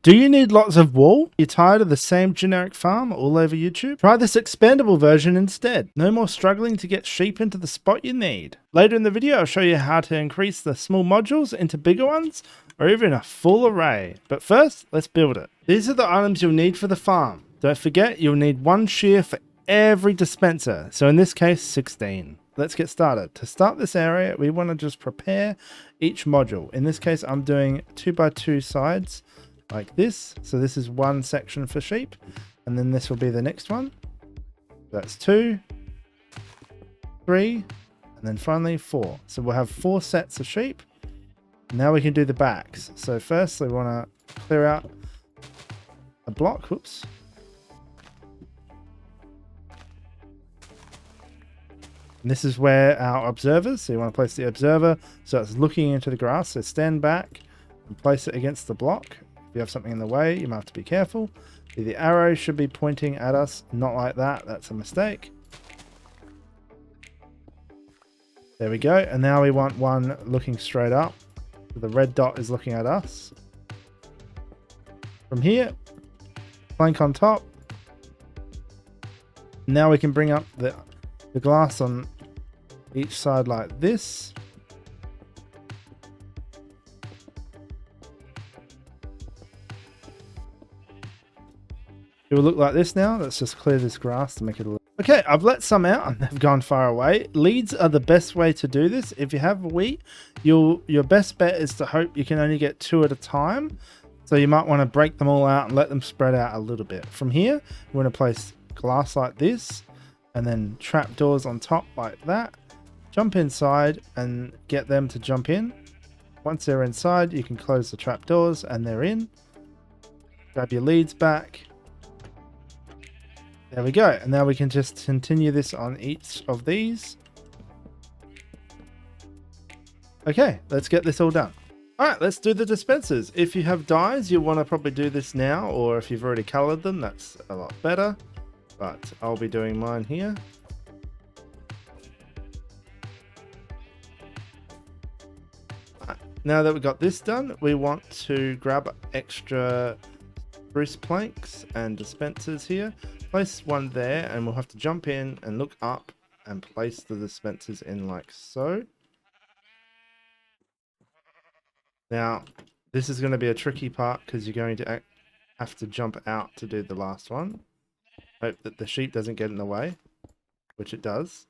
Do you need lots of wool? You're tired of the same generic farm all over YouTube? Try this expandable version instead. No more struggling to get sheep into the spot you need. Later in the video, I'll show you how to increase the small modules into bigger ones, or even a full array. But first, let's build it. These are the items you'll need for the farm. Don't forget, you'll need one shear for every dispenser. So in this case, 16. Let's get started. To start this area, we want to just prepare each module. In this case, I'm doing 2x2 sides like this. So this is one section for sheep, and then this will be the next one. That's 2, 3, and then finally 4. So we'll have 4 sets of sheep. Now we can do the backs. So first we want to clear out a block. Whoops. And this is where our observers, so you want to place the observer so it's looking into the grass. So stand back and place it against the block. If you have something in the way, you might have to be careful. The arrow should be pointing at us, not like that. That's a mistake. There we go. And now we want one looking straight up. So the red dot is looking at us. From here, plank on top. Now we can bring up the glass on each side like this. It will look like this now. Let's just clear this grass to make it a little... Okay, I've let some out and they've gone far away. Leads are the best way to do this. If you have wheat, your best bet is to hope you can only get 2 at a time. So you might want to break them all out and let them spread out a little bit. From here, we're going to place glass like this and then trapdoors on top like that. Jump inside and get them to jump in. Once they're inside, you can close the trapdoors and they're in. Grab your leads back. There we go. And now we can just continue this on each of these. Okay, let's get this all done. All right, let's do the dispensers. If you have dyes, you'll want to probably do this now, or if you've already colored them, that's a lot better. But I'll be doing mine here. Right, now that we've got this done, we want to grab extra spruce planks and dispensers here. Place one there, and we'll have to jump in and look up and place the dispensers in like so. Now, this is going to be a tricky part because you're going to have to jump out to do the last one. Hope that the sheep doesn't get in the way, which it does,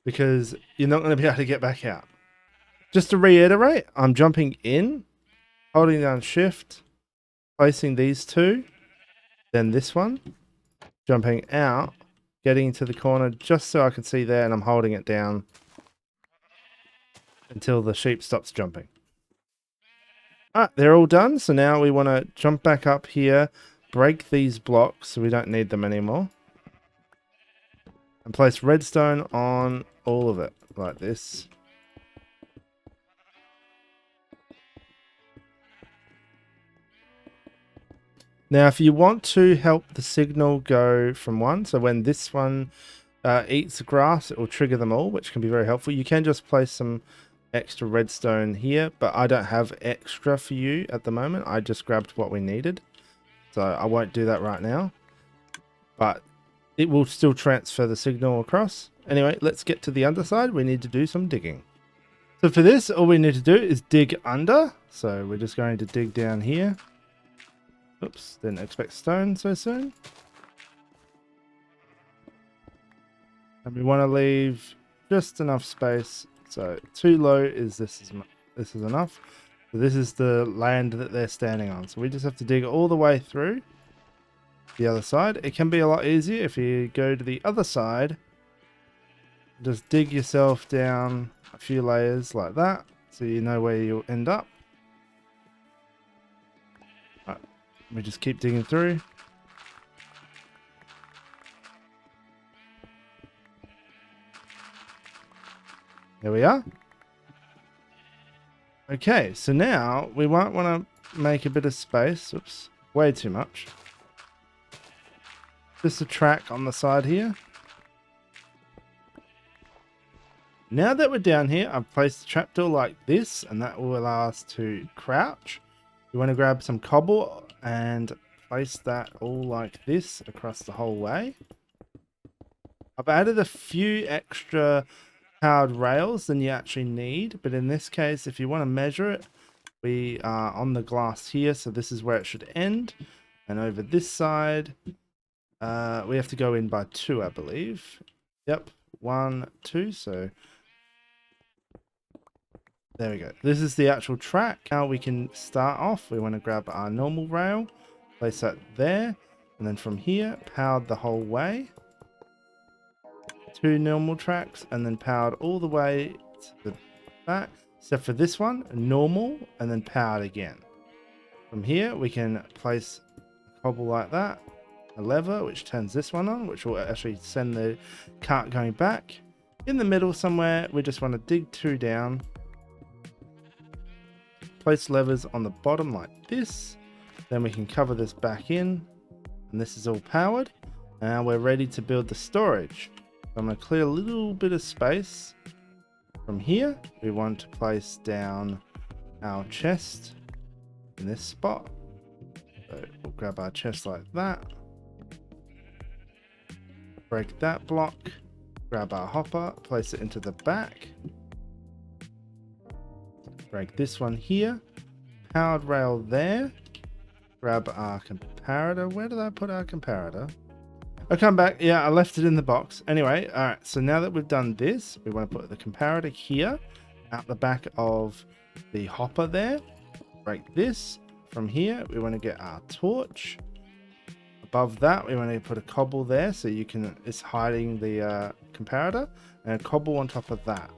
because you're not going to be able to get back out. Just to reiterate, I'm jumping in, holding down shift, placing these 2, then this one. Jumping out, getting into the corner just so I can see there, and I'm holding it down until the sheep stops jumping. Alright, they're all done. So now we want to jump back up here, break these blocks so we don't need them anymore, and place redstone on all of it like this. Now, if you want to help the signal go from one, so when this one eats grass, it will trigger them all, which can be very helpful. You can just place some extra redstone here, but I don't have extra for you at the moment. I just grabbed what we needed, so I won't do that right now. But it will still transfer the signal across. Anyway, let's get to the underside. We need to do some digging. So for this, all we need to do is dig under. So we're just going to dig down here. Oops, didn't expect stone so soon. And we want to leave just enough space. So too low is this is enough. So this is the land that they're standing on. So we just have to dig all the way through the other side. It can be a lot easier if you go to the other side. Just dig yourself down a few layers like that, so you know where you'll end up. We just keep digging through. There we are. Okay, so now we might want to make a bit of space. Oops, way too much. Just a track on the side here. Now that we're down here, I've placed the trapdoor like this, and that will allow us to crouch. You want to grab some cobble and place that all like this across the whole way. I've added a few extra powered rails than you actually need, but in this case, if you want to measure it, we are on the glass here, so this is where it should end. And over this side, we have to go in by 2, I believe. Yep, 1, 2, so there we go. This is the actual track. Now we can start off. We want to grab our normal rail, place that there, and then from here, powered the whole way. 2 normal tracks, and then powered all the way to the back. Except for this one, normal, and then powered again. From here, we can place a cobble like that, a lever, which turns this one on, which will actually send the cart going back. In the middle somewhere, we just want to dig 2 down. Place levers on the bottom like this. Then we can cover this back in. And this is all powered. Now we're ready to build the storage. So I'm going to clear a little bit of space. From here, we want to place down our chest in this spot. So we'll grab our chest like that. Break that block. Grab our hopper, place it into the back. Break this one here. Powered rail there. Grab our comparator. Where did I put our comparator? I'll come back. Yeah, I left it in the box. Anyway, alright, so now that we've done this, we want to put the comparator here, out the back of the hopper there. Break this. From here, we want to get our torch. Above that, we want to put a cobble there, so you can, it's hiding the comparator, and a cobble on top of that.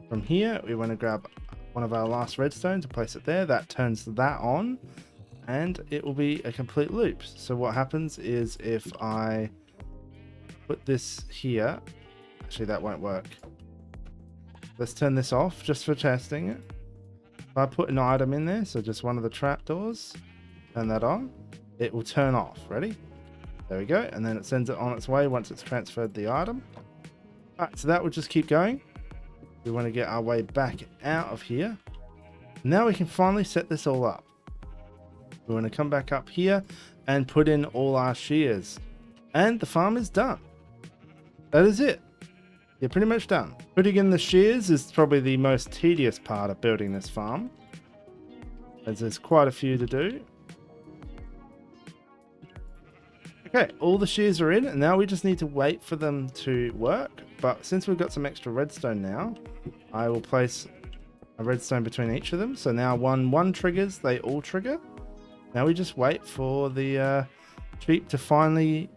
From here, we want to grab one of our last redstone to place it there. That turns that on, and it will be a complete loop. So what happens is if I put this here, actually that won't work. Let's turn this off just for testing it. If I put an item in there, so just one of the trapdoors, turn that on, it will turn off. Ready? There we go. And then it sends it on its way once it's transferred the item. Alright, so that will just keep going. We want to get our way back out of here. Now we can finally set this all up. We want to come back up here and put in all our shears. And the farm is done. That is it. You're pretty much done. Putting in the shears is probably the most tedious part of building this farm, as there's quite a few to do. Okay, all the shears are in, and now we just need to wait for them to work. But since we've got some extra redstone now, I will place a redstone between each of them. So now one triggers, they all trigger. Now we just wait for the sheep to finally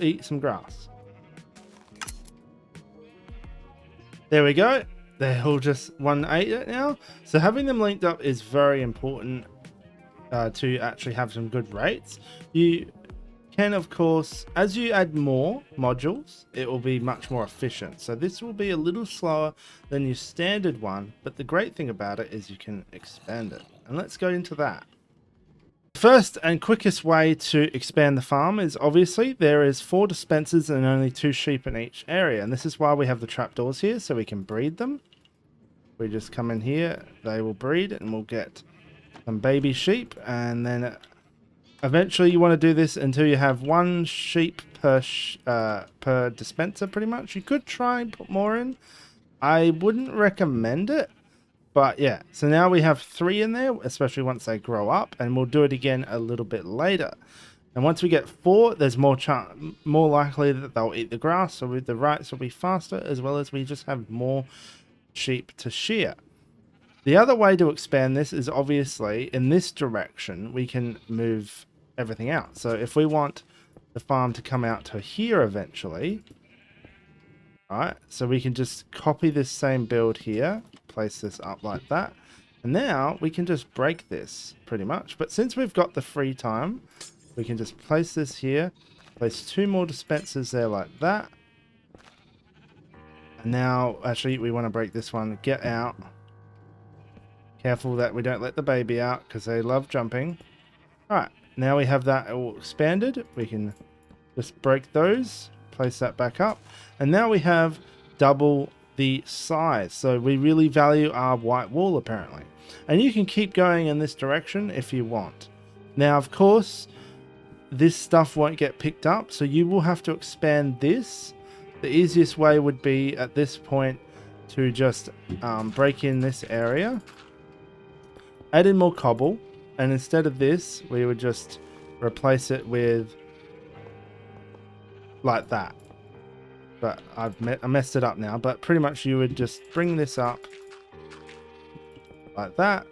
eat some grass. There we go. They're all just 1-8 it now. So having them linked up is very important to actually have some good rates. You can, of course, as you add more modules, it will be much more efficient. So this will be a little slower than your standard one, but the great thing about it is you can expand it. And let's go into that. The first and quickest way to expand the farm is obviously there is 4 dispensers and only 2 sheep in each area. And this is why we have the trapdoors here, so we can breed them. We just come in here, they will breed, and we'll get some baby sheep, and then eventually you want to do this until you have 1 sheep per dispenser pretty much. You could try and put more in. I wouldn't recommend it, but yeah. So now we have 3 in there, especially once they grow up, and we'll do it again a little bit later. And once we get 4, there's more likely that they'll eat the grass, so with the rights will be faster, as well as we just have more sheep to shear. The other way to expand this is obviously in this direction. We can move everything out. So if we want the farm to come out to here eventually, right, so we can just copy this same build here, place this up like that, and now we can just break this pretty much. But since we've got the free time, we can just place this here, place 2 more dispensers there like that. And now actually we want to break this one. Get out. Careful that we don't let the baby out because they love jumping. Alright, now we have that all expanded. We can just break those, place that back up, and now we have double the size. So we really value our white wool apparently. And you can keep going in this direction if you want. Now, of course, this stuff won't get picked up, so you will have to expand this. The easiest way would be at this point to just break in this area, add in more cobble, and instead of this, we would just replace it with like that. But I messed it up now, but pretty much you would just bring this up like that,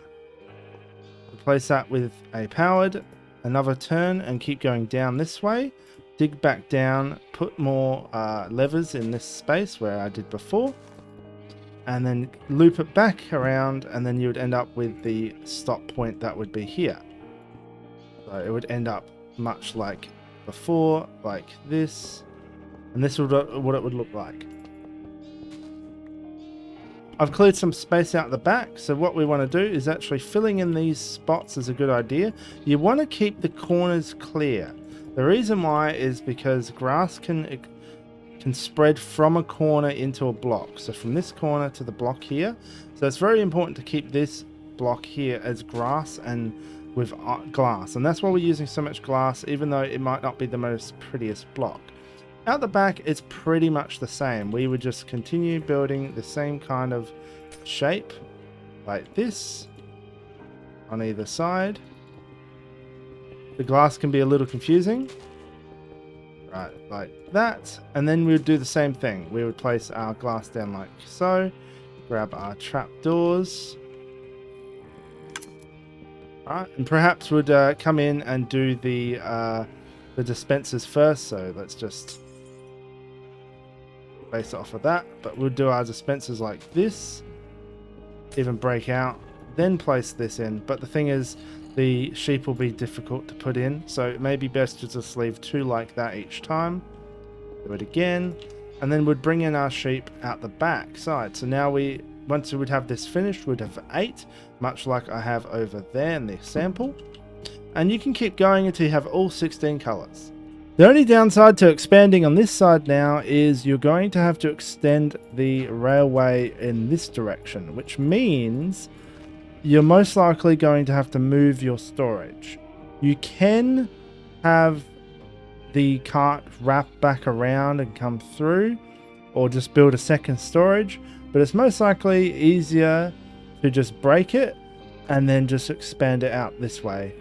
replace that with a powered, another turn, and keep going down this way, dig back down, put more levers in this space where I did before, and then loop it back around, and then you would end up with the stop point that would be here. So it would end up much like before, like this, and this would what it would look like. I've cleared some space out the back, so what we want to do is actually filling in these spots is a good idea. You want to keep the corners clear. The reason why is because grass can spread from a corner into a block. So from this corner to the block here. So it's very important to keep this block here as grass and with glass. And that's why we're using so much glass, even though it might not be the most prettiest block. Out the back, it's pretty much the same. We would just continue building the same kind of shape like this on either side. The glass can be a little confusing. Right, like that. And then we would do the same thing. We would place our glass down like so. Grab our trap doors. Alright, and perhaps would come in and do the dispensers first. So let's just base it off of that. But we'll do our dispensers like this. Even break out. Then place this in. But the thing is, the sheep will be difficult to put in. So it may be best to just leave 2 like that each time. Do it again. And then we'd bring in our sheep out the back side. So now once we would have this finished, we'd have 8. Much like I have over there in the sample. And you can keep going until you have all 16 colors. The only downside to expanding on this side now is you're going to have to extend the railway in this direction, which means you're most likely going to have to move your storage. You can have the cart wrap back around and come through, or just build a second storage, but it's most likely easier to just break it and then just expand it out this way.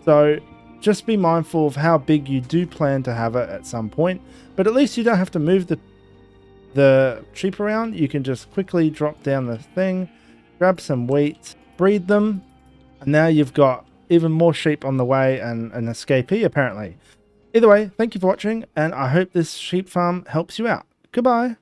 So just be mindful of how big you do plan to have it at some point, but at least you don't have to move the sheep around. You can just quickly drop down the thing, grab some wheat, breed them, and now you've got even more sheep on the way and an escapee apparently. Either way, thank you for watching, and I hope this sheep farm helps you out. Goodbye.